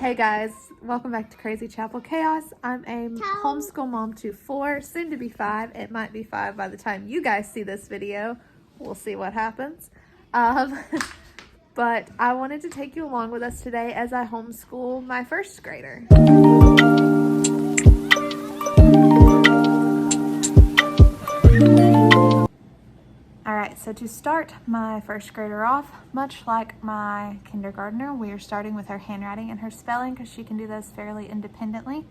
Hey guys, welcome back to Crazy Chapel Chaos. I'm a homeschool mom to 4, soon to be 5. It might be 5 by the time you guys see this video. We'll see what happens. But I wanted to take you along with us today as I homeschool my first grader. Alright, so to start my first grader off, much like my kindergartner, we are starting with her handwriting and her spelling because she can do those fairly independently.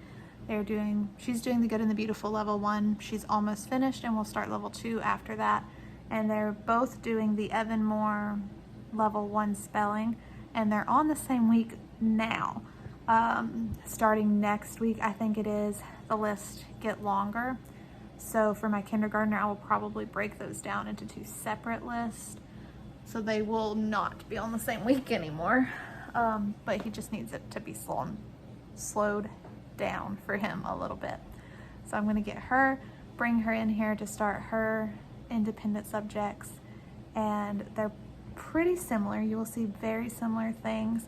She's doing the Good and the Beautiful level 1. She's almost finished and we'll start level 2 after that. And they're both doing the Evan Moore level 1 spelling, and they're on the same week now. Starting next week, I think it is, the lists get longer. So for my kindergartner, I will probably break those down into 2 separate lists. So they will not be on the same week anymore. But he just needs it to be slowed down for him a little bit. So I'm gonna bring her in here to start her independent subjects. And they're pretty similar. You will see very similar things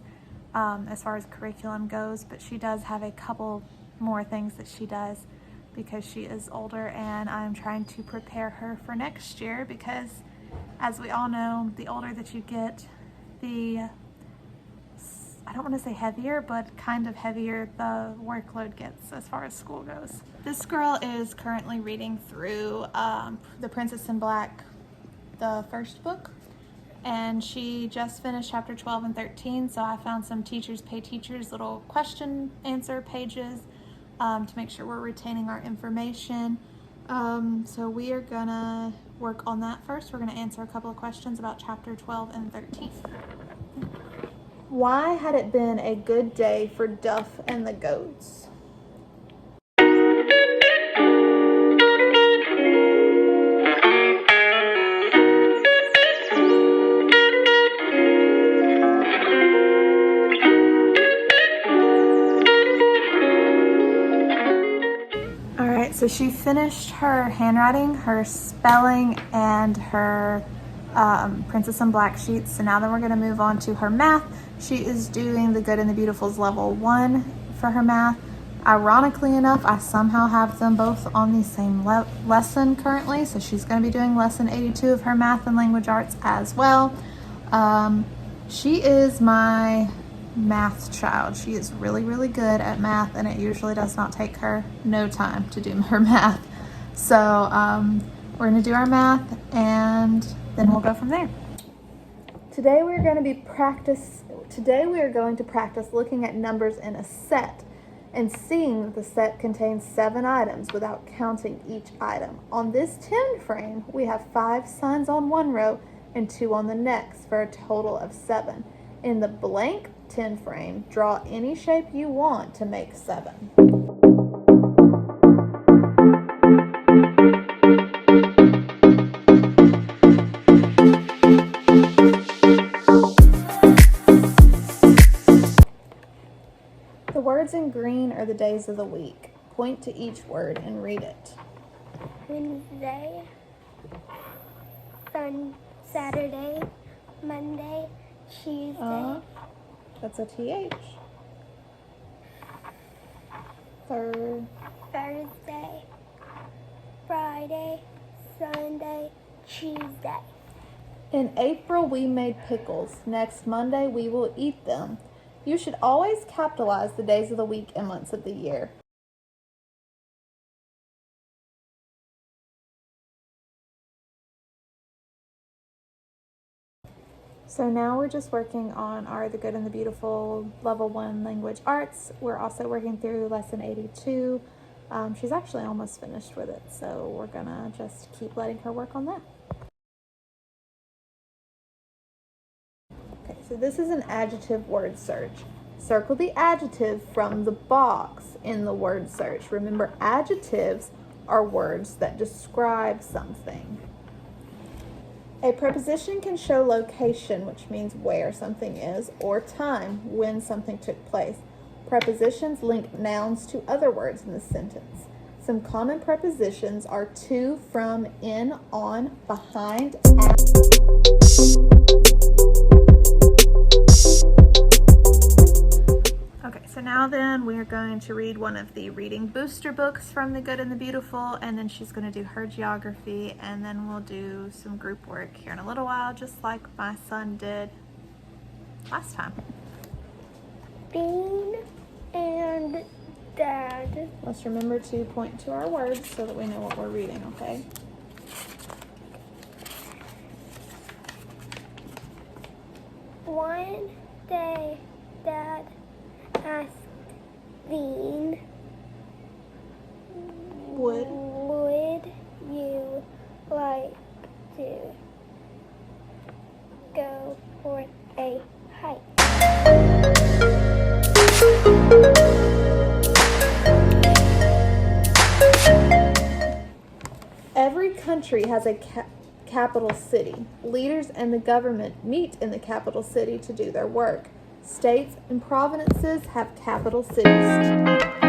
as far as curriculum goes, but she does have a couple more things that she does because she is older, and I'm trying to prepare her for next year because, as we all know, the older that you get, I don't want to say heavier, but kind of heavier the workload gets as far as school goes. This girl is currently reading through The Princess in Black, the first book, and she just finished chapter 12 and 13, so I found some Teachers Pay Teachers little question answer pages to make sure we're retaining our information. So we are gonna work on that first. We're gonna answer a couple of questions about chapter 12 and 13. Why had it been a good day for Duff and the goats? So she finished her handwriting, her spelling, and her Princess in Black sheets. So now then we're going to move on to her math. She is doing the Good and the Beautiful's level 1 for her math. Ironically enough, I somehow have them both on the same lesson currently. So she's going to be doing lesson 82 of her math and language arts as well. She is my math child. She is really, really good at math, and it usually does not take her no time to do her math. So we're going to do our math, and then we'll go from there. Today we are going to practice looking at numbers in a set and seeing that the set contains 7 items without counting each item. On this 10 frame, we have 5 signs on one row and 2 on the next for a total of 7. In the blank 10 frame, draw any shape you want to make 7. The words in green are the days of the week. Point to each word and read it. Wednesday, Saturday, Monday, Tuesday. That's a TH. Thursday, Friday, Sunday, Tuesday. In April, we made pickles. Next Monday, we will eat them. You should always capitalize the days of the week and months of the year. So now we're just working on our The Good and the Beautiful level 1 language arts. We're also working through lesson 82. She's actually almost finished with it, so we're gonna just keep letting her work on that. Okay, so this is an adjective word search. Circle the adjective from the box in the word search. Remember, adjectives are words that describe something. A preposition can show location, which means where something is, or time, when something took place. Prepositions link nouns to other words in the sentence. Some common prepositions are to, from, in, on, behind, at. Okay, so now then we are going to read one of the reading booster books from The Good and the Beautiful, and then she's going to do her geography, and then we'll do some group work here in a little while, just like my son did last time. Bean and Dad. Let's remember to point to our words so that we know what we're reading, okay? One day, Dad asked Bean, Would you like to go for a hike? Every country has a capital city. Leaders and the government meet in the capital city to do their work. States and provinces have capital cities.